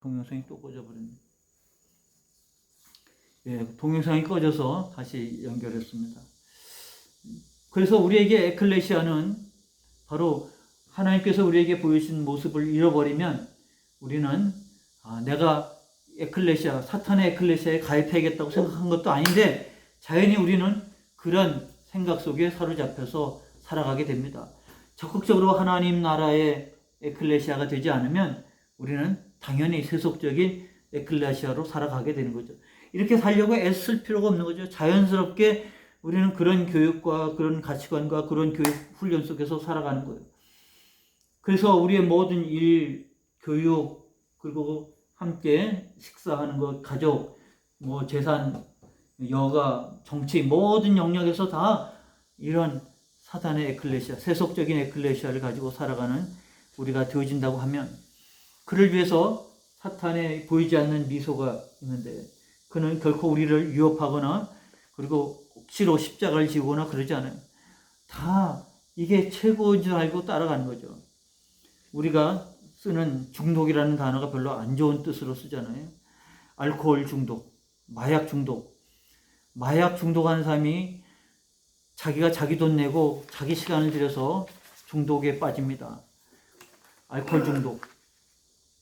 동영상이 또 꺼져버렸네. 예, 동영상이 꺼져서 다시 연결했습니다. 그래서 우리에게 에클레시아는 바로 하나님께서 우리에게 보여주신 모습을 잃어버리면 우리는 내가 에클레시아, 사탄의 에클레시아에 가입해야겠다고 생각한 것도 아닌데 자연히 우리는 그런 생각 속에 사로잡혀서 살아가게 됩니다. 적극적으로 하나님 나라의 에클레시아가 되지 않으면 우리는 당연히 세속적인 에클레시아로 살아가게 되는 거죠. 이렇게 살려고 애쓸 필요가 없는 거죠. 자연스럽게 우리는 그런 교육과 그런 가치관과 그런 교육 훈련 속에서 살아가는 거예요. 그래서 우리의 모든 일, 교육, 그리고 함께 식사하는 것, 가족, 재산, 여가, 정치, 모든 영역에서 다 이런 사탄의 에클레시아, 세속적인 에클레시아를 가지고 살아가는 우리가 되어진다고 하면, 그를 위해서 사탄에 보이지 않는 미소가 있는데 그는 결코 우리를 유혹하거나 그리고 억지로 십자가를 지우거나 그러지 않아요. 다 이게 최고인 줄 알고 따라가는 거죠. 우리가 쓰는 중독이라는 단어가 별로 안 좋은 뜻으로 쓰잖아요. 알코올 중독, 마약 중독. 마약 중독하는 사람이 자기가 자기 돈 내고 자기 시간을 들여서 중독에 빠집니다. 알코올 중독,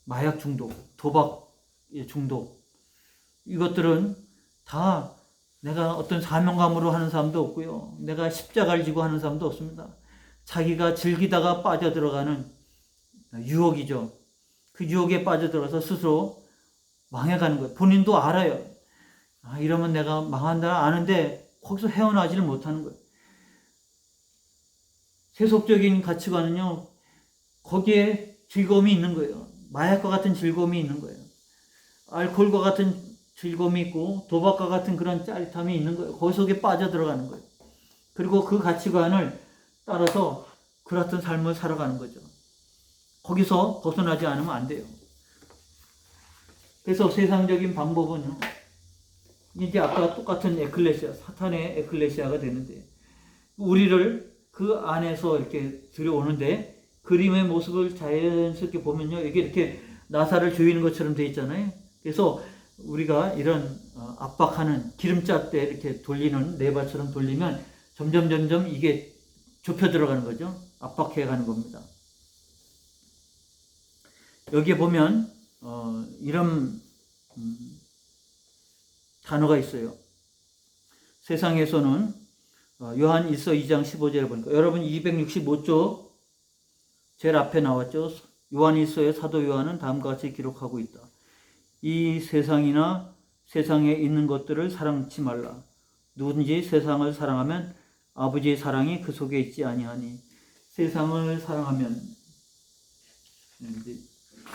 마약 중독, 도박 중독. 이것들은 다 내가 어떤 사명감으로 하는 사람도 없고요. 내가 십자가를 지고 하는 사람도 없습니다. 자기가 즐기다가 빠져들어가는 유혹이죠. 그 유혹에 빠져들어가서 스스로 망해가는 거예요. 본인도 알아요. 이러면 내가 망한다 아는데 거기서 헤어나지를 못하는 거예요. 세속적인 가치관은요, 거기에 즐거움이 있는 거예요. 마약과 같은 즐거움이 있는 거예요. 알코올과 같은 즐거움이 있고 도박과 같은 그런 짜릿함이 있는 거예요. 거기 속에 빠져들어가는 거예요. 그리고 그 가치관을 따라서 그렇던 삶을 살아가는 거죠. 거기서 벗어나지 않으면 안 돼요. 그래서 세상적인 방법은 이제 아까 똑같은 에클레시아, 사탄의 에클레시아가 되는데 우리를 그 안에서 이렇게 들여오는데 그림의 모습을 자연스럽게 보면요, 이게 이렇게 나사를 조이는 것처럼 돼 있잖아요. 그래서 우리가 이런 압박하는 기름자 때 이렇게 돌리는 레바처럼 돌리면 점점 이게 좁혀 들어가는 거죠. 압박해 가는 겁니다. 여기에 보면 이런 단어가 있어요. 세상에서는 요한 1서 2장 15절에 보니까 여러분 265쪽 제일 앞에 나왔죠. 요한 1서의 사도 요한은 다음과 같이 기록하고 있다. 이 세상이나 세상에 있는 것들을 사랑치 말라. 누구든지 세상을 사랑하면 아버지의 사랑이 그 속에 있지 아니하니. 세상을 사랑하면,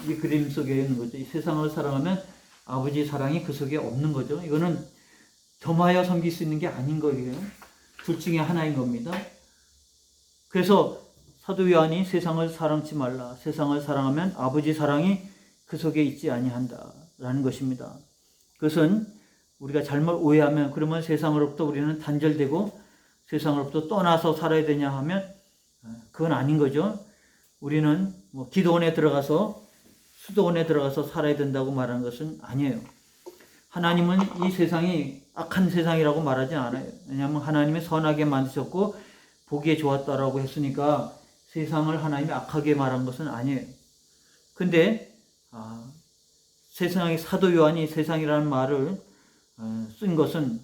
이 그림 속에 있는 거죠. 이 세상을 사랑하면 아버지의 사랑이 그 속에 없는 거죠. 이거는 겸하여 섬길 수 있는 게 아닌 거예요. 둘 중에 하나인 겁니다. 그래서 사도 요한이 세상을 사랑치 말라. 세상을 사랑하면 아버지 사랑이 그 속에 있지 아니한다. 라는 것입니다. 그것은 우리가 잘못 오해하면 그러면 세상으로부터 우리는 단절되고 세상으로부터 떠나서 살아야 되냐 하면 그건 아닌 거죠. 우리는 기도원에 들어가서 수도원에 들어가서 살아야 된다고 말하는 것은 아니에요. 하나님은 이 세상이 악한 세상이라고 말하지 않아요. 왜냐하면 하나님이 선하게 만드셨고 보기에 좋았다라고 했으니까 세상을 하나님이 악하게 말한 것은 아니에요. 근데 세상의 사도 요한이 세상이라는 말을 쓴 것은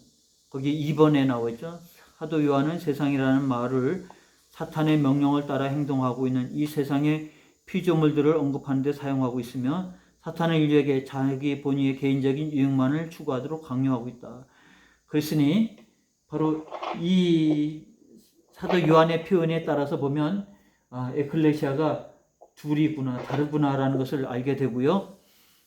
거기 2번에 나와 있죠. 사도 요한은 세상이라는 말을 사탄의 명령을 따라 행동하고 있는 이 세상의 피조물들을 언급하는 데 사용하고 있으며 사탄은 인류에게 자기 본의의 개인적인 유익만을 추구하도록 강요하고 있다. 그랬으니 바로 이 사도 요한의 표현에 따라서 보면 에클레시아가 둘이구나, 다르구나라는 것을 알게 되고요.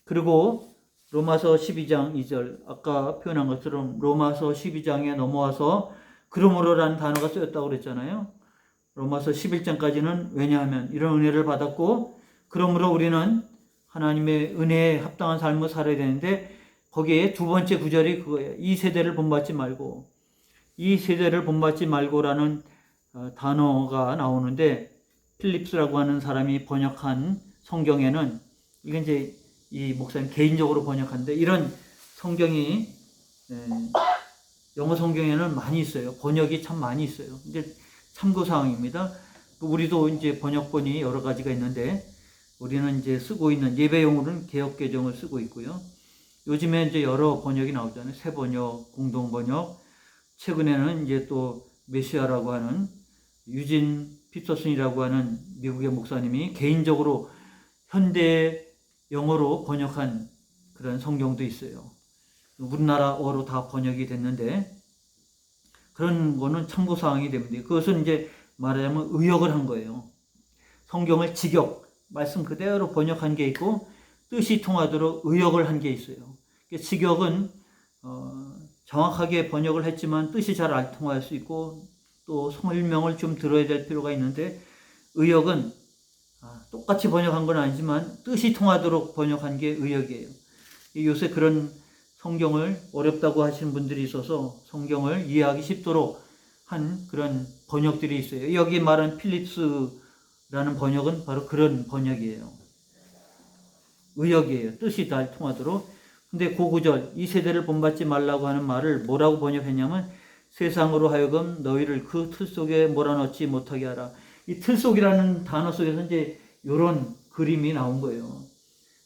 그리고 로마서 12장 2절, 아까 표현한 것처럼 로마서 12장에 넘어와서 그러므로라는 단어가 쓰였다고 그랬잖아요. 로마서 11장까지는 왜냐하면 이런 은혜를 받았고 그러므로 우리는 하나님의 은혜에 합당한 삶을 살아야 되는데 거기에 두 번째 구절이 그거예요. 이 세대를 본받지 말고, 이 세대를 본받지 말고라는 단어가 나오는데 필립스라고 하는 사람이 번역한 성경에는 이건 이제 이 목사님 개인적으로 번역한데 이런 성경이 영어 성경에는 많이 있어요. 번역이 참 많이 있어요. 이제 참고 사항입니다. 우리도 이제 번역본이 여러 가지가 있는데 우리는 이제 쓰고 있는 예배용으로는 개역개정을 쓰고 있고요. 요즘에 이제 여러 번역이 나오잖아요. 새 번역, 공동 번역. 최근에는 이제 또 메시아라고 하는 유진 피터슨이라고 하는 미국의 목사님이 개인적으로 현대 영어로 번역한 그런 성경도 있어요. 우리나라어로 다 번역이 됐는데 그런 거는 참고사항이 됩니다. 그것은 이제 말하자면 의역을 한 거예요. 성경을 직역, 말씀 그대로 번역한 게 있고 뜻이 통하도록 의역을 한 게 있어요. 직역은 정확하게 번역을 했지만 뜻이 잘 안 통할 수 있고 또 설명을 좀 들어야 될 필요가 있는데 의역은 똑같이 번역한 건 아니지만 뜻이 통하도록 번역한 게 의역이에요. 요새 그런 성경을 어렵다고 하시는 분들이 있어서 성경을 이해하기 쉽도록 한 그런 번역들이 있어요. 여기 말한 필립스라는 번역은 바로 그런 번역이에요. 의역이에요. 뜻이 잘 통하도록. 근데 그 구절, 이 세대를 본받지 말라고 하는 말을 뭐라고 번역했냐면 세상으로 하여금 너희를 그 틀 속에 몰아넣지 못하게 하라. 이 틀 속이라는 단어 속에서 이제 이런 그림이 나온 거예요.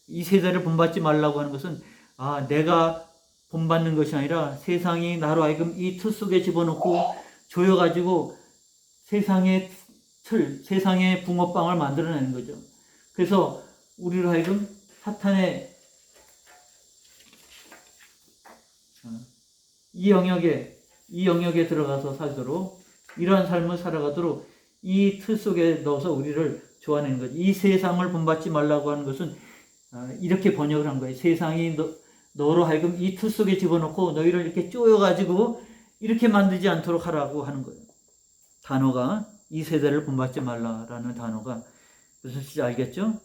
이 세대를 본받지 말라고 하는 것은 내가 본받는 것이 아니라 세상이 나로 하여금 이 틀 속에 집어넣고 조여가지고 세상의 틀, 세상의 붕어빵을 만들어내는 거죠. 그래서 우리로 하여금 사탄의 이 영역에 들어가서 살도록 이러한 삶을 살아가도록 이 틀 속에 넣어서 우리를 좋아내는 거죠. 이 세상을 본받지 말라고 하는 것은 이렇게 번역을 한 거예요. 세상이 너로 하여금 이 틀 속에 집어넣고 너희를 이렇게 쪼여가지고 이렇게 만들지 않도록 하라고 하는 거예요. 단어가 이 세대를 본받지 말라라는 단어가 무슨 뜻인지 알겠죠?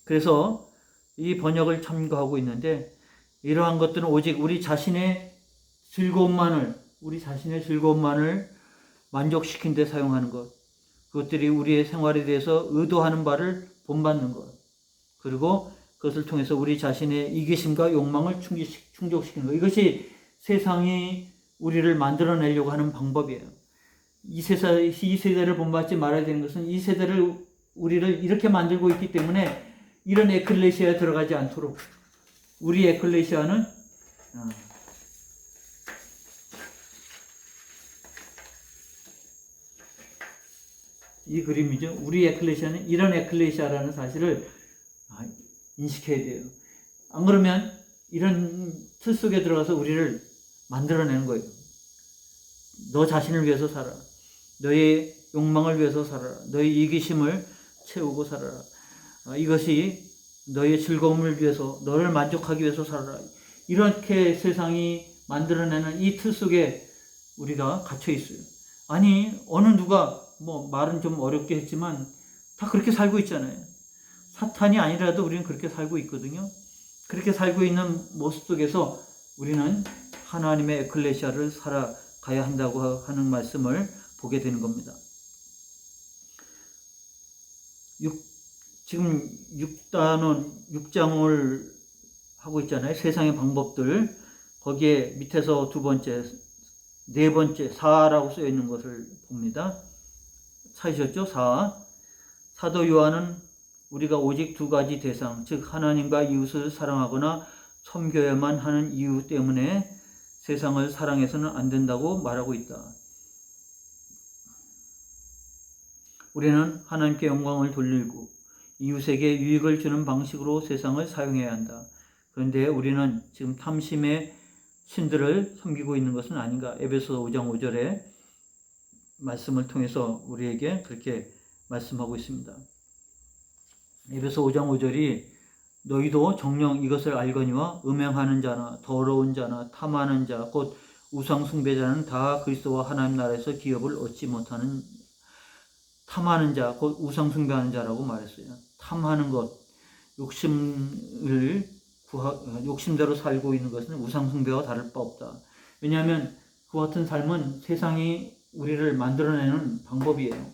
그래서 이 번역을 참고하고 있는데 이러한 것들은 오직 우리 자신의 즐거움만을 만족시킨 데 사용하는 것, 그것들이 우리의 생활에 대해서 의도하는 바를 본받는 것, 그리고 그것을 통해서 우리 자신의 이기심과 욕망을 충족시키는 것, 이것이 세상이 우리를 만들어내려고 하는 방법이에요. 이 세대를 본받지 말아야 되는 것은 이 세대를 우리를 이렇게 만들고 있기 때문에 이런 에클레시아에 들어가지 않도록 우리 에클레시아는 이 그림이죠. 우리 에클레시아는 이런 에클레시아라는 사실을 인식해야 돼요. 안 그러면 이런 틀 속에 들어가서 우리를 만들어내는 거예요. 너 자신을 위해서 살아. 너의 욕망을 위해서 살아라. 너의 이기심을 채우고 살아라. 이것이 너의 즐거움을 위해서, 너를 만족하기 위해서 살아라. 이렇게 세상이 만들어내는 이 틀 속에 우리가 갇혀 있어요. 아니, 어느 누가 말은 좀 어렵게 했지만 다 그렇게 살고 있잖아요. 사탄이 아니라도 우리는 그렇게 살고 있거든요. 그렇게 살고 있는 모습 속에서 우리는 하나님의 에클레시아를 살아가야 한다고 하는 말씀을 보게 되는 겁니다. 지금 6장을 하고 있잖아요. 세상의 방법들. 거기에 밑에서 두 번째, 네 번째, 4라고 쓰여 있는 것을 봅니다. 찾으셨죠? 4. 사도 요한은 우리가 오직 두 가지 대상, 즉 하나님과 이웃을 사랑하거나 섬겨야만 하는 이유 때문에 세상을 사랑해서는 안 된다고 말하고 있다. 우리는 하나님께 영광을 돌리고 이웃에게 유익을 주는 방식으로 세상을 사용해야 한다. 그런데 우리는 지금 탐심의 신들을 섬기고 있는 것은 아닌가? 에베소 5장 5절에 말씀을 통해서 우리에게 그렇게 말씀하고 있습니다. 에베소 5장 5절이 너희도 정녕 이것을 알거니와 음행하는 자나 더러운 자나 탐하는 자 곧 우상 숭배자는 다 그리스도와 하나님 나라에서 기업을 얻지 못하는 탐하는 자 곧 우상 숭배하는 자라고 말했어요. 탐하는 것, 욕심대로 살고 있는 것은 우상 숭배와 다를 바 없다. 왜냐하면 그와 같은 삶은 세상이 우리를 만들어내는 방법이에요.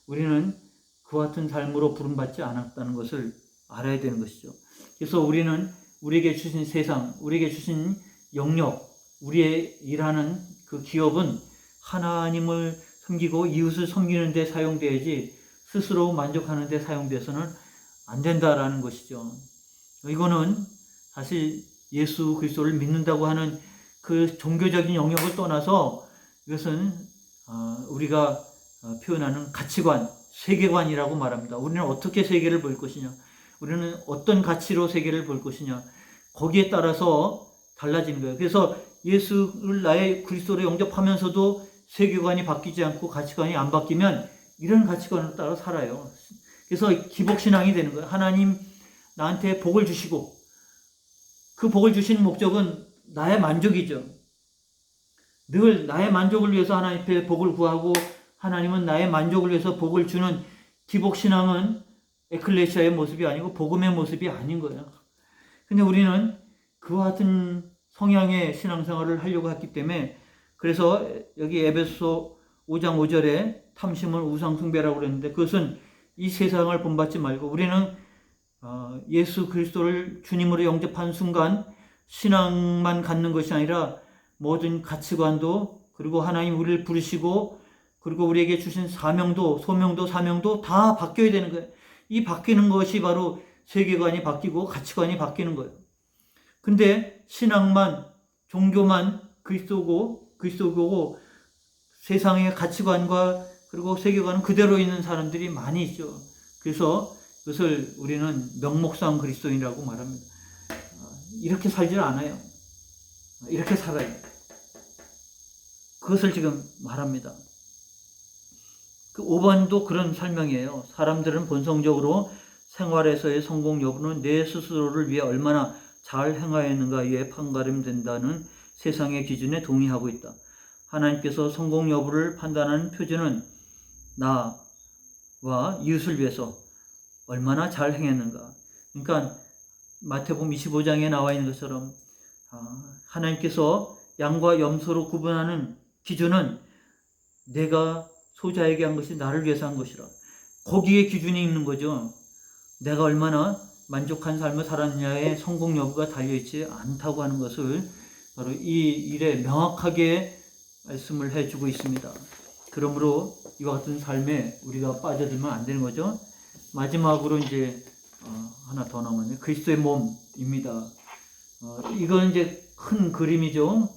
우리는 그와 같은 삶으로 부름받지 않았다는 것을 알아야 되는 것이죠. 그래서 우리는 우리에게 주신 세상, 우리에게 주신 영역, 우리의 일하는 그 기업은 하나님을 섬기고 이웃을 섬기는 데 사용돼야지 스스로 만족하는 데 사용돼서는 안 된다라는 것이죠. 이거는 사실 예수 그리스도를 믿는다고 하는 그 종교적인 영역을 떠나서 이것은 우리가 표현하는 가치관, 세계관이라고 말합니다. 우리는 어떻게 세계를 볼 것이냐, 우리는 어떤 가치로 세계를 볼 것이냐, 거기에 따라서 달라지는 거예요. 그래서 예수를 나의 그리스도로 영접하면서도 세계관이 바뀌지 않고 가치관이 안 바뀌면 이런 가치관을 따라 살아요. 그래서 기복신앙이 되는 거예요. 하나님 나한테 복을 주시고 그 복을 주시는 목적은 나의 만족이죠. 늘 나의 만족을 위해서 하나님 앞에 복을 구하고 하나님은 나의 만족을 위해서 복을 주는 기복신앙은 에클레시아의 모습이 아니고 복음의 모습이 아닌 거예요. 근데 우리는 그와 같은 성향의 신앙생활을 하려고 했기 때문에 그래서 여기 에베소 5장 5절에 탐심은 우상숭배라고 그랬는데 그것은 이 세상을 본받지 말고 우리는 예수 그리스도를 주님으로 영접한 순간 신앙만 갖는 것이 아니라 모든 가치관도 그리고 하나님 우리를 부르시고 그리고 우리에게 주신 사명도 소명도 사명도 다 바뀌어야 되는 거예요. 이 바뀌는 것이 바로 세계관이 바뀌고 가치관이 바뀌는 거예요. 근데 신앙만 종교만 그리스도고 세상의 가치관과 그리고 세계관은 그대로 있는 사람들이 많이 있죠. 그래서 그것을 우리는 명목상 그리스도인이라고 말합니다. 이렇게 살질 않아요. 이렇게 살아요. 그것을 지금 말합니다. 그 5번도 그런 설명이에요. 사람들은 본성적으로 생활에서의 성공 여부는 내 스스로를 위해 얼마나 잘 행하였는가에 판가름된다는 세상의 기준에 동의하고 있다. 하나님께서 성공 여부를 판단하는 표준은 나와 이웃을 위해서 얼마나 잘 행했는가. 그러니까 마태복음 25장에 나와 있는 것처럼 하나님께서 양과 염소로 구분하는 기준은 내가 소자에게 한 것이 나를 위해서 한 것이라. 거기에 기준이 있는 거죠. 내가 얼마나 만족한 삶을 살았느냐에 성공 여부가 달려있지 않다고 하는 것을 바로 이 일에 명확하게 말씀을 해주고 있습니다. 그러므로 이와 같은 삶에 우리가 빠져들면 안 되는 거죠. 마지막으로 이제 하나 더 남았네요. 그리스도의 몸입니다. 이건 이제 큰 그림이죠.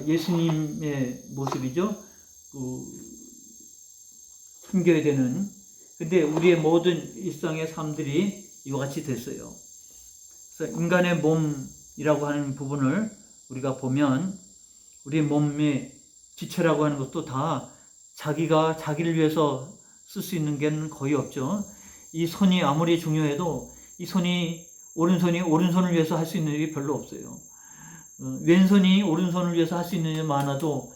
예수님의 모습이죠. 숨겨야 되는. 근데 우리의 모든 일상의 삶들이 이와 같이 됐어요. 그래서 인간의 몸이라고 하는 부분을 우리가 보면 우리의 몸의 지체라고 하는 것도 다 자기가 자기를 위해서 쓸 수 있는 게 거의 없죠. 이 손이 아무리 중요해도 이 손이 오른손이 오른손을 위해서 할 수 있는 일이 별로 없어요. 왼손이 오른손을 위해서 할 수 있는 일이 많아도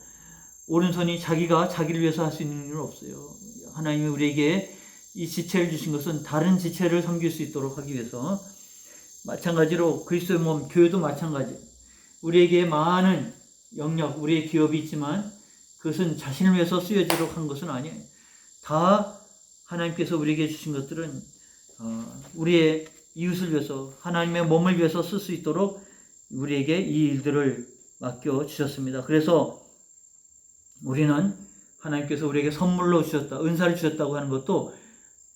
오른손이 자기가 자기를 위해서 할 수 있는 일은 없어요. 하나님이 우리에게 이 지체를 주신 것은 다른 지체를 섬길 수 있도록 하기 위해서. 마찬가지로 그리스도의 몸, 교회도 마찬가지. 우리에게 많은 영역, 우리의 기업이 있지만 그것은 자신을 위해서 쓰여지도록 한 것은 아니에요. 다 하나님께서 우리에게 주신 것들은 우리의 이웃을 위해서, 하나님의 몸을 위해서 쓸 수 있도록 우리에게 이 일들을 맡겨주셨습니다. 그래서 우리는 하나님께서 우리에게 선물로 주셨다, 은사를 주셨다고 하는 것도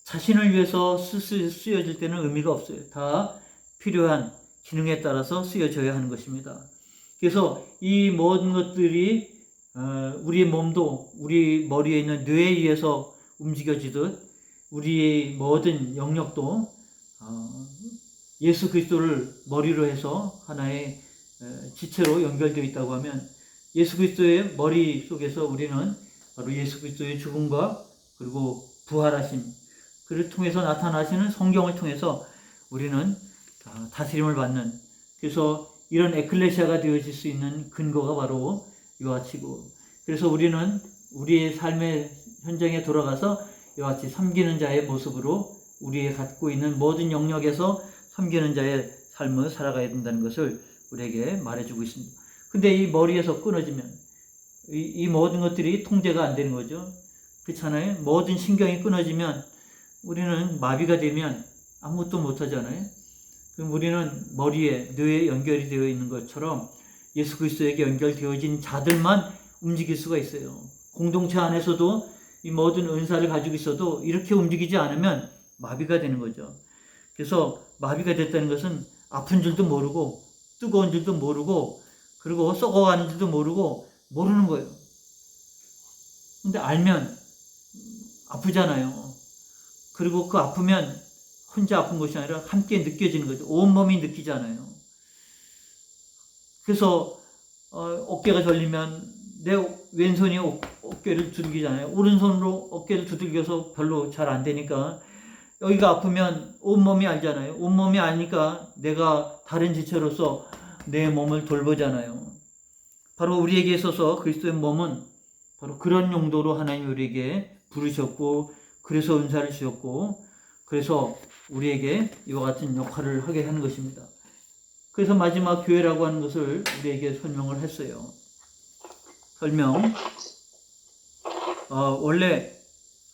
자신을 위해서 쓰여질 때는 의미가 없어요. 다 필요한 기능에 따라서 쓰여져야 하는 것입니다. 그래서 이 모든 것들이 우리의 몸도 우리 머리에 있는 뇌에 의해서 움직여지듯 우리의 모든 영역도 예수 그리스도를 머리로 해서 하나의 지체로 연결되어 있다고 하면 예수 그리스도의 머리 속에서 우리는 바로 예수 그리스도의 죽음과 그리고 부활하심, 그를 통해서 나타나시는 성경을 통해서 우리는 다스림을 받는, 그래서 이런 에클레시아가 되어질 수 있는 근거가 바로 이와 같이고, 그래서 우리는 우리의 삶의 현장에 돌아가서 이와 같이 섬기는 자의 모습으로 우리의 갖고 있는 모든 영역에서 섬기는 자의 삶을 살아가야 된다는 것을 우리에게 말해주고 있습니다. 근데 이 머리에서 끊어지면 이 모든 것들이 통제가 안 되는 거죠. 그렇잖아요. 모든 신경이 끊어지면 우리는 마비가 되면 아무것도 못 하잖아요. 그럼 우리는 머리에, 뇌에 연결이 되어 있는 것처럼 예수 그리스도에게 연결되어진 자들만 움직일 수가 있어요. 공동체 안에서도 이 모든 은사를 가지고 있어도 이렇게 움직이지 않으면 마비가 되는 거죠. 그래서 마비가 됐다는 것은 아픈 줄도 모르고 뜨거운 줄도 모르고 그리고 썩어가는 줄도 모르는 거예요. 근데 알면 아프잖아요. 그리고 그 아프면 혼자 아픈 것이 아니라 함께 느껴지는 거죠. 온몸이 느끼잖아요. 그래서 어깨가 저리면 내 왼손이 어깨를 두들기잖아요. 오른손으로 어깨를 두들겨서 별로 잘 안 되니까 여기가 아프면 온몸이 알잖아요. 온몸이 아니까 내가 다른 지체로서 내 몸을 돌보잖아요. 바로 우리에게 있어서 그리스도의 몸은 바로 그런 용도로 하나님이 우리에게 부르셨고 그래서 은사를 주셨고 그래서 우리에게 이와 같은 역할을 하게 하는 것입니다. 그래서 마지막 교회라고 하는 것을 우리에게 설명을 했어요. 설명. 원래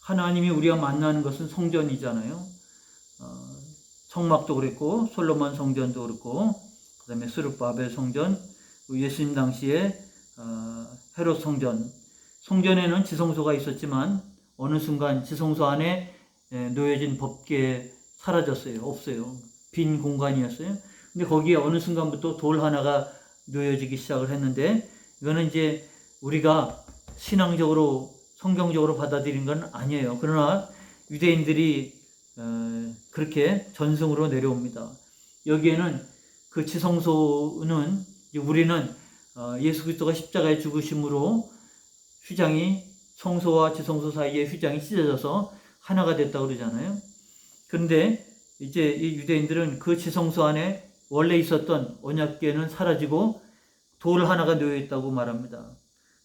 하나님이 우리가 만나는 것은 성전이잖아요. 성막도 그랬고 솔로몬 성전도 그렇고 그 다음에 스룹바벨 성전, 예수님 당시에 헤롯 성전. 성전에는 지성소가 있었지만 어느 순간 지성소 안에 놓여진 법궤 사라졌어요. 없어요. 빈 공간이었어요. 근데 거기에 어느 순간부터 돌 하나가 놓여지기 시작을 했는데 이거는 이제 우리가 신앙적으로 성경적으로 받아들인 건 아니에요. 그러나 유대인들이 그렇게 전승으로 내려옵니다. 여기에는 그 지성소는 우리는 예수 그리스도가 십자가에 죽으심으로 휘장이 성소와 지성소 사이에 휘장이 찢어져서 하나가 됐다고 그러잖아요. 그런데 이제 이 유대인들은 그 지성소 안에 원래 있었던 언약궤는 사라지고 돌 하나가 놓여 있다고 말합니다.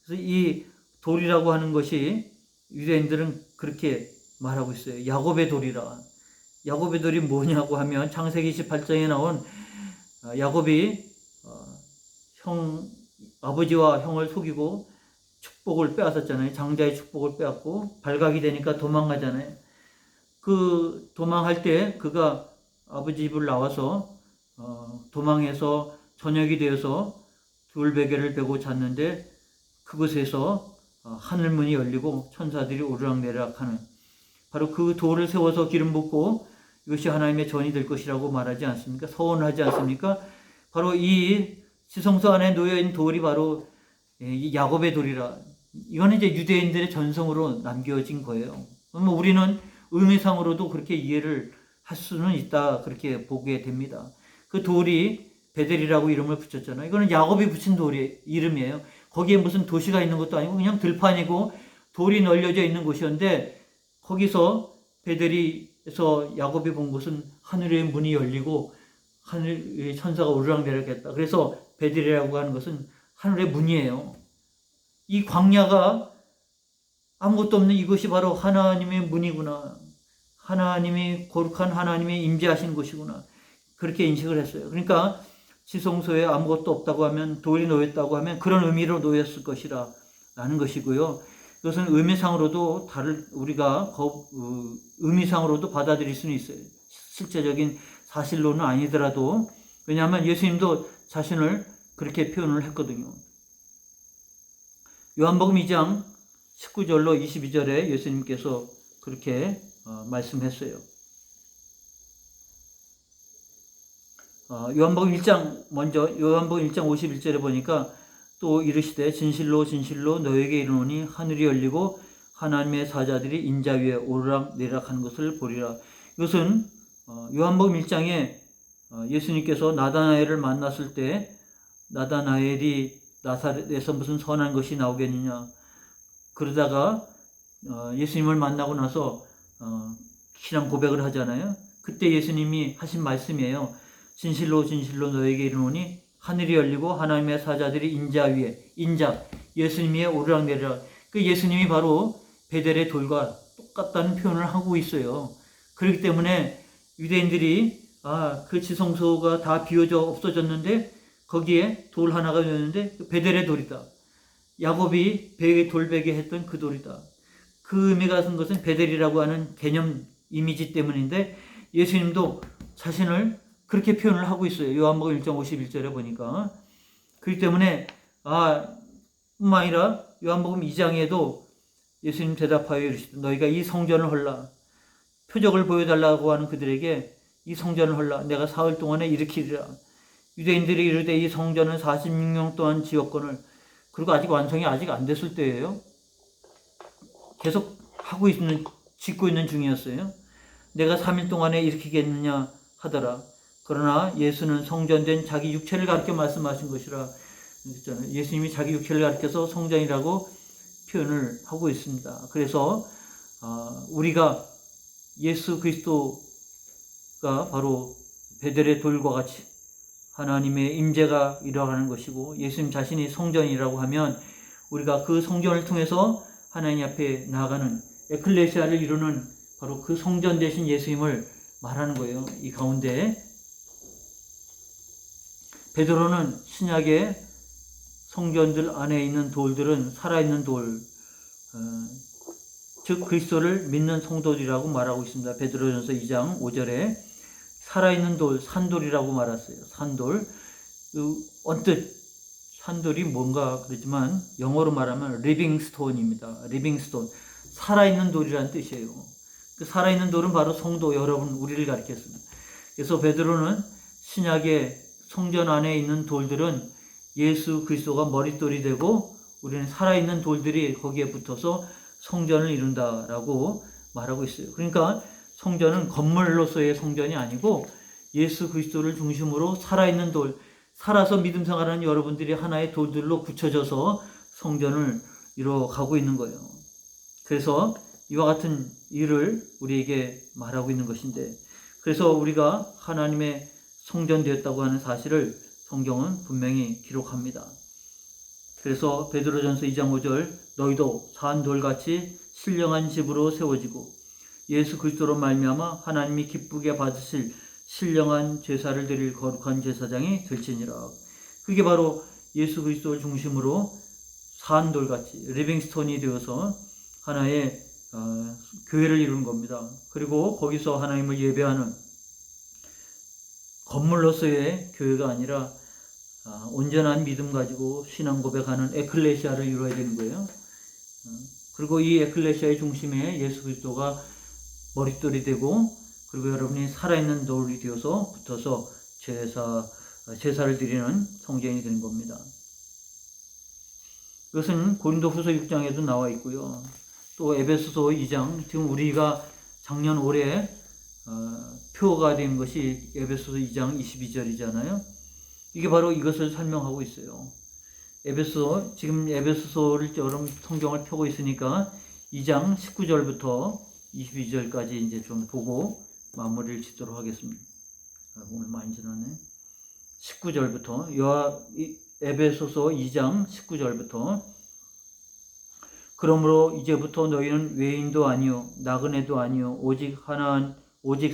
그래서 이 돌이라고 하는 것이 유대인들은 그렇게 말하고 있어요. 야곱의 돌이라. 야곱의 돌이 뭐냐고 하면 창세기 28장에 나온 야곱이 아버지와 형을 속이고 축복을 빼앗았잖아요. 장자의 축복을 빼앗고 발각이 되니까 도망가잖아요. 그 도망할 때 그가 아버지 집을 나와서 도망해서 저녁이 되어서 돌베개를 베고 잤는데 그곳에서 하늘문이 열리고 천사들이 오르락내리락하는 바로 그 돌을 세워서 기름 붓고 이것이 하나님의 전이 될 것이라고 말하지 않습니까? 서원하지 않습니까? 바로 이 지성소 안에 놓여있는 돌이 바로 이 야곱의 돌이라. 이거는 이제 유대인들의 전성으로 남겨진 거예요. 그러면 우리는 의미상으로도 그렇게 이해를 할 수는 있다 그렇게 보게 됩니다. 그 돌이 베델이라고 이름을 붙였잖아요. 이거는 야곱이 붙인 돌의 이름이에요. 거기에 무슨 도시가 있는 것도 아니고 그냥 들판이고 돌이 널려져 있는 곳이었는데 거기서 베델에서 야곱이 본 것은 하늘의 문이 열리고 하늘의 천사가 오르락내리락했다. 그래서 베델이라고 하는 것은 하늘의 문이에요. 이 광야가 아무것도 없는 이것이 바로 하나님의 문이구나. 하나님이 거룩한 하나님이 임재하신 곳이구나. 그렇게 인식을 했어요. 그러니까 지성소에 아무것도 없다고 하면 돌이 놓였다고 하면 그런 의미로 놓였을 것이라 라는 것이고요. 이것은 의미상으로도 우리가 의미상으로도 받아들일 수는 있어요. 실제적인 사실로는 아니더라도 왜냐하면 예수님도 자신을 그렇게 표현을 했거든요. 요한복음 2장 19절로 22절에 예수님께서 그렇게 말씀했어요. 요한복음 1장 51절에 보니까 또 이르시되 진실로 진실로 너에게 이르노니 하늘이 열리고 하나님의 사자들이 인자 위에 오르락 내리락하는 것을 보리라. 이것은 요한복음 1장에 예수님께서 나다나엘을 만났을 때 나다나엘이 나사렛에서 무슨 선한 것이 나오겠느냐 그러다가 예수님을 만나고 나서 신앙 고백을 하잖아요. 그때 예수님이 하신 말씀이에요. 진실로 진실로 너에게 이르노니 하늘이 열리고 하나님의 사자들이 인자 위에 예수님 위에 오르락내리락. 그 예수님이 바로 베델의 돌과 똑같다는 표현을 하고 있어요. 그렇기 때문에 유대인들이 그 지성소가 다 비워져 없어졌는데 거기에 돌 하나가 있는데 베델의 돌이다. 야곱이 돌베개 했던 그 돌이다. 그 의미가 같은 것은 베델이라고 하는 개념 이미지 때문인데 예수님도 자신을 그렇게 표현을 하고 있어요. 요한복음 1장 51절에 보니까. 그렇기 때문에 뿐만 아니라 요한복음 2장에도 예수님 대답하여 이르시되 너희가 이 성전을 헐라. 표적을 보여달라고 하는 그들에게 이 성전을 헐라. 내가 사흘 동안에 일으키리라. 유대인들이 이르되 이 성전은 46년 동안 지었거늘. 그리고 아직 완성이 아직 안 됐을 때예요. 계속 짓고 있는 중이었어요. 내가 3일 동안에 일으키겠느냐 하더라. 그러나 예수는 성전된 자기 육체를 가리켜 말씀하신 것이라. 예수님이 자기 육체를 가리켜서 성전이라고 표현을 하고 있습니다. 그래서 우리가 예수 그리스도가 바로 베델의 돌과 같이 하나님의 임재가 일어나는 것이고 예수님 자신이 성전이라고 하면 우리가 그 성전을 통해서 하나님 앞에 나아가는 에클레시아를 이루는 바로 그 성전 되신 예수님을 말하는 거예요. 이 가운데 베드로는 신약의 성전들 안에 있는 돌들은 살아있는 돌, 즉 그리스도를 믿는 성도들이라고 말하고 있습니다. 베드로전서 2장 5절에 살아있는 돌, 산돌이라고 말했어요. 산돌. 언뜻 산돌이 뭔가 그렇지만 영어로 말하면 리빙스톤입니다. 리빙스톤. 살아있는 돌이라는 뜻이에요. 그 살아있는 돌은 바로 성도 여러분, 우리를 가리켰습니다. 그래서 베드로는 신약의 성전 안에 있는 돌들은 예수 그리스도가 머릿돌이 되고 우리는 살아있는 돌들이 거기에 붙어서 성전을 이룬다라고 말하고 있어요. 그러니까 성전은 건물로서의 성전이 아니고 예수 그리스도를 중심으로 살아있는 돌, 살아서 믿음 생활하는 여러분들이 하나의 돌들로 굳혀져서 성전을 이루어가고 있는 거예요. 그래서 이와 같은 일을 우리에게 말하고 있는 것인데, 그래서 우리가 하나님의 성전 되었다고 하는 사실을 성경은 분명히 기록합니다. 그래서 베드로전서 2장 5절 너희도 산 돌같이 신령한 집으로 세워지고 예수 그리스도로 말미암아 하나님이 기쁘게 받으실 신령한 제사를 드릴 거룩한 제사장이 될지니라. 그게 바로 예수 그리스도를 중심으로 산 돌같이 리빙스톤이 되어서 하나의 교회를 이루는 겁니다. 그리고 거기서 하나님을 예배하는 건물로서의 교회가 아니라 온전한 믿음 가지고 신앙 고백하는 에클레시아를 이루어야 되는 거예요. 그리고 이 에클레시아의 중심에 예수 그리스도가 머릿돌이 되고 그리고 여러분이 살아있는 돌이 되어서 붙어서 제사를 드리는 성전이 되는 겁니다. 이것은 고린도후서 6장에도 나와 있고요. 또 에베소서 2장, 지금 우리가 작년 올해 표가 된 것이 에베소서 2장 22절이잖아요. 이게 바로 이것을 설명하고 있어요. 지금 에베소서를 여러분 성경을 펴고 있으니까 2장 19절부터 22절까지 이제 좀 보고 마무리를 짓도록 하겠습니다. 오늘 많이 지났네. 19절부터 에베소서 2장 19절부터 그러므로 이제부터 너희는 외인도 아니요 나그네도 아니요 오직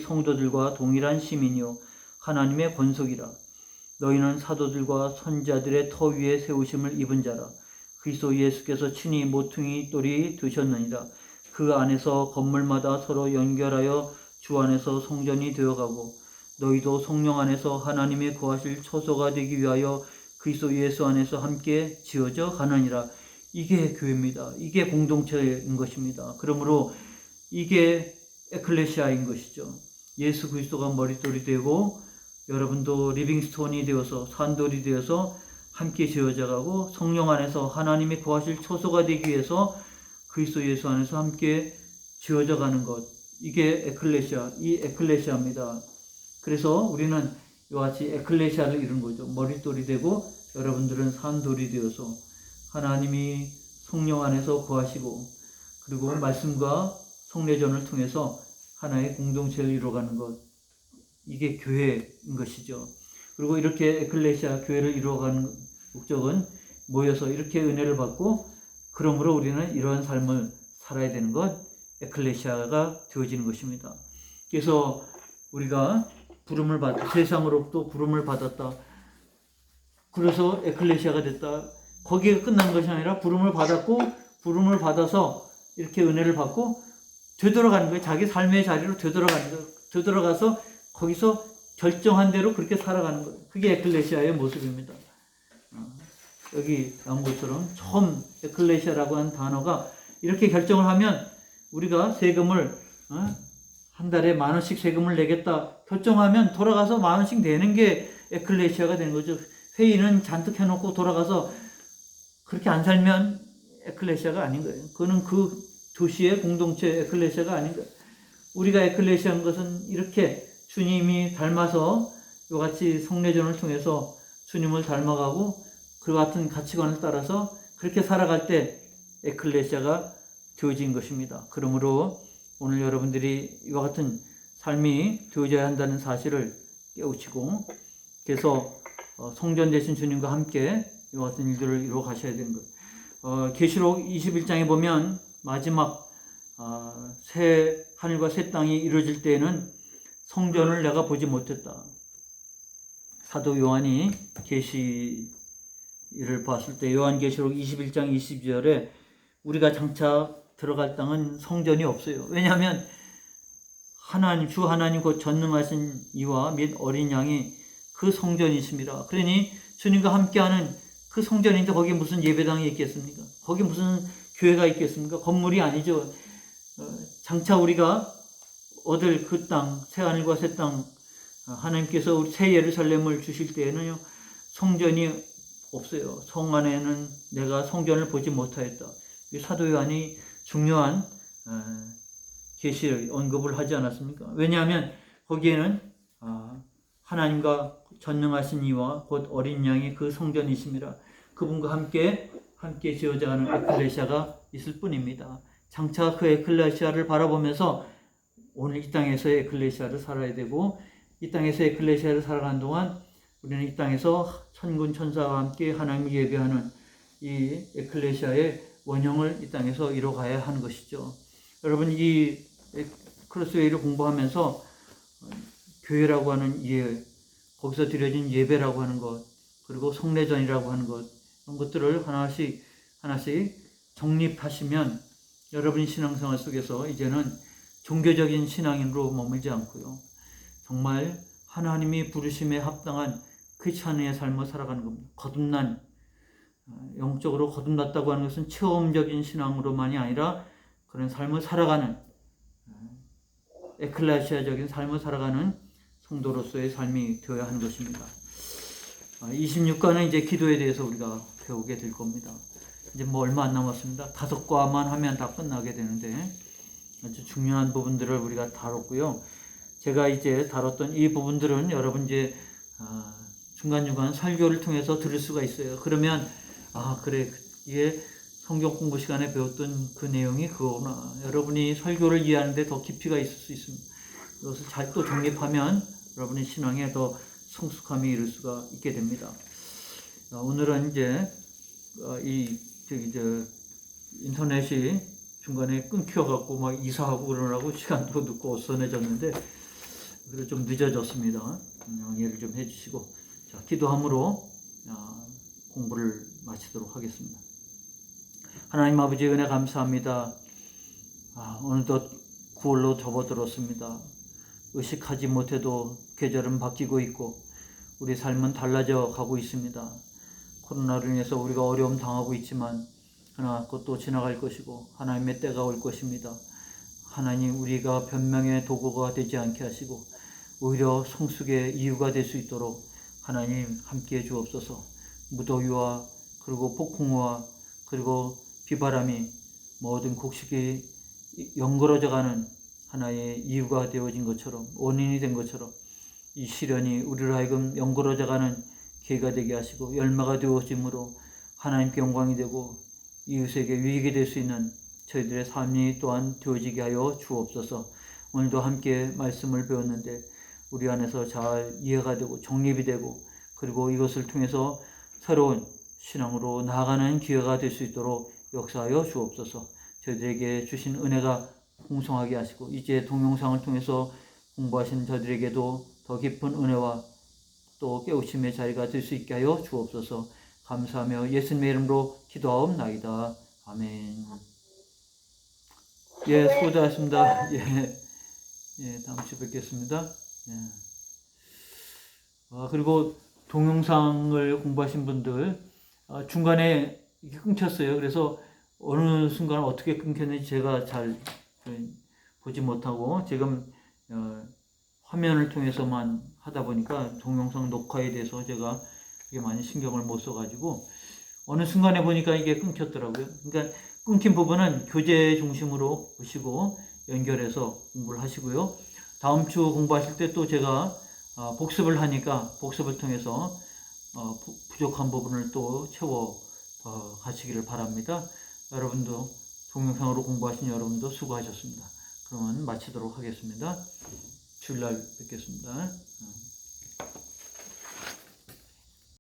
성도들과 동일한 시민이요 하나님의 권속이라. 너희는 사도들과 선지자들의 터 위에 세우심을 입은 자라. 그리스도 예수께서 친히 모퉁이 돌이 되셨느니라. 그 안에서 건물마다 서로 연결하여 주 안에서 성전이 되어가고 너희도 성령 안에서 하나님의 거하실 처소가 되기 위하여 그리스도 예수 안에서 함께 지어져 가느니라. 이게 교회입니다. 이게 공동체인 것입니다. 그러므로 이게 에클레시아인 것이죠. 예수 그리스도가 머릿돌이 되고 여러분도 리빙스톤이 되어서 산돌이 되어서 함께 지어져가고 성령 안에서 하나님의 거하실 처소가 되기 위해서 그리스도 예수 안에서 함께 지어져 가는 것, 이게 이 에클레시아입니다. 그래서 우리는 이와 같이 에클레시아를 이룬 거죠. 머릿돌이 되고 여러분들은 산돌이 되어서 하나님이 성령 안에서 거하시고 그리고 말씀과 성례전을 통해서 하나의 공동체를 이루어가는 것, 이게 교회인 것이죠. 그리고 이렇게 에클레시아 교회를 이루어가는 목적은 모여서 이렇게 은혜를 받고 그러므로 우리는 이러한 삶을 살아야 되는 것, 에클레시아가 되어지는 것입니다. 그래서 우리가 세상으로부터 부름을 받았다. 그래서 에클레시아가 됐다. 거기에 끝난 것이 아니라 부름을 받아서 이렇게 은혜를 받고 되돌아가는 거예요. 자기 삶의 자리로 되돌아가는 거예요. 되돌아가서 거기서 결정한 대로 그렇게 살아가는 거예요. 그게 에클레시아의 모습입니다. 여기 나온 것처럼 처음 에클레시아라고 하는 단어가 이렇게 결정을 하면 우리가 세금을 한 달에 10,000원씩 세금을 내겠다 결정하면 돌아가서 10,000원씩 내는 게 에클레시아가 되는 거죠. 회의는 잔뜩 해놓고 돌아가서 그렇게 안 살면 에클레시아가 아닌 거예요. 그거는 그 도시의 공동체 에클레시아가 아닌 거예요. 우리가 에클레시아인 것은 이렇게 주님이 닮아서 이같이 성례전을 통해서 주님을 닮아가고 그 같은 가치관을 따라서 그렇게 살아갈 때 에클레시아가 되어진 것입니다. 그러므로 오늘 여러분들이 이와 같은 삶이 되어져야 한다는 사실을 깨우치고 그래서 성전 되신 주님과 함께 이와 같은 일들을 이루어 가셔야 되는 거예요. 계시록 21장에 보면 마지막 새 하늘과 새 땅이 이루어질 때에는 성전을 내가 보지 못했다. 사도 요한이 계시를 봤을 때 요한계시록 21장 22절에 우리가 장차 들어갈 땅은 성전이 없어요. 왜냐하면 하나님 주 하나님 곧 전능하신 이와 및 어린 양이 그 성전이십니다. 그러니 주님과 함께하는 그 성전인데 거기에 무슨 예배당이 있겠습니까? 거기 무슨 교회가 있겠습니까? 건물이 아니죠. 장차 우리가 얻을 그 땅, 새 하늘과 새 땅, 하나님께서 우리 새 예루살렘을 주실 때에는요, 성전이 없어요. 성 안에는 내가 성전을 보지 못하였다. 사도 요한이 중요한 계시를 언급을 하지 않았습니까? 왜냐하면 거기에는 하나님과 전능하신 이와 곧 어린 양이 그 성전이심이라 그분과 함께 지어져가는 에클레시아가 있을 뿐입니다. 장차 그 에클레시아를 바라보면서 오늘 이 땅에서의 에클레시아를 살아야 되고 이 땅에서 에클레시아를 살아가는 동안 우리는 이 땅에서 천군 천사와 함께 하나님을 예배하는 이 에클레시아의 원형을 이 땅에서 이뤄가야 하는 것이죠. 여러분 이 크로스웨이를 공부하면서 교회라고 하는 거기서 드려진 예배라고 하는 것 그리고 성례전이라고 하는 것 이런 것들을 하나씩 정립하시면 여러분의 신앙생활 속에서 이제는 종교적인 신앙인으로 머물지 않고요. 정말 하나님이 부르심에 합당한 크리스찬의 삶을 살아가는 겁니다. 영적으로 거듭났다고 하는 것은 체험적인 신앙으로만이 아니라 그런 삶을 살아가는 에클레시아적인 삶을 살아가는 성도로서의 삶이 되어야 하는 것입니다. 26과는 이제 기도에 대해서 우리가 배우게 될 겁니다. 이제 얼마 안 남았습니다. 5과만 하면 다 끝나게 되는데 아주 중요한 부분들을 우리가 다뤘고요. 제가 이제 다뤘던 이 부분들은 여러분 이제 중간중간 설교를 통해서 들을 수가 있어요. 그러면 그래 이게 성경 공부 시간에 배웠던 그 내용이 그거구나. 여러분이 설교를 이해하는데 더 깊이가 있을 수 있습니다. 이것을 잘 또 정립하면 여러분의 신앙에 더 성숙함이 이룰 수가 있게 됩니다. 오늘은 이제 인터넷이 중간에 끊겨갖고 막 이사하고 그러느라고 시간도 늦고 어선해졌는데 그래서 좀 늦어졌습니다. 양해를 좀 해주시고 자 기도함으로 공부를 마치도록 하겠습니다. 하나님 아버지 은혜 감사합니다. 어느덧 9월로 접어들었습니다. 의식하지 못해도 계절은 바뀌고 있고 우리 삶은 달라져 가고 있습니다. 코로나로 인해서 우리가 어려움 당하고 있지만 그러나 그것도 지나갈 것이고 하나님의 때가 올 것입니다. 하나님 우리가 변명의 도구가 되지 않게 하시고 오히려 성숙의 이유가 될 수 있도록 하나님 함께해 주옵소서. 무더위와 그리고 폭풍우와 그리고 비바람이 모든 곡식이 연그러져가는 하나의 이유가 되어진 것처럼 원인이 된 것처럼 이 시련이 우리로 하여금 연그러져가는 계기가 되게 하시고 열매가 되어짐으로 하나님께 영광이 되고 이웃에게 유익이 될 수 있는 저희들의 삶이 또한 되어지게 하여 주옵소서. 오늘도 함께 말씀을 배웠는데 우리 안에서 잘 이해가 되고 정립이 되고 그리고 이것을 통해서 새로운 신앙으로 나아가는 기회가 될 수 있도록 역사하여 주옵소서. 저희들에게 주신 은혜가 풍성하게 하시고 이제 동영상을 통해서 공부하신 저들에게도 더 깊은 은혜와 또 깨우침의 자리가 될 수 있게 하여 주옵소서. 감사하며 예수님의 이름으로 기도하옵나이다. 아멘. 수고하셨습니다. 다음 주에 뵙겠습니다. 그리고 동영상을 공부하신 분들 중간에 이게 끊겼어요. 그래서 어느 순간 어떻게 끊겼는지 제가 잘 보지 못하고 지금 화면을 통해서만 하다 보니까 동영상 녹화에 대해서 제가 이게 많이 신경을 못 써가지고 어느 순간에 보니까 이게 끊겼더라고요. 그러니까 끊긴 부분은 교재 중심으로 보시고 연결해서 공부를 하시고요. 다음 주 공부하실 때 또 제가 복습을 하니까 복습을 통해서 부족한 부분을 또 채워 가시기를 바랍니다. 여러분도 동영상으로 공부하신 여러분도 수고하셨습니다. 그러면 마치도록 하겠습니다. 주일날 뵙겠습니다.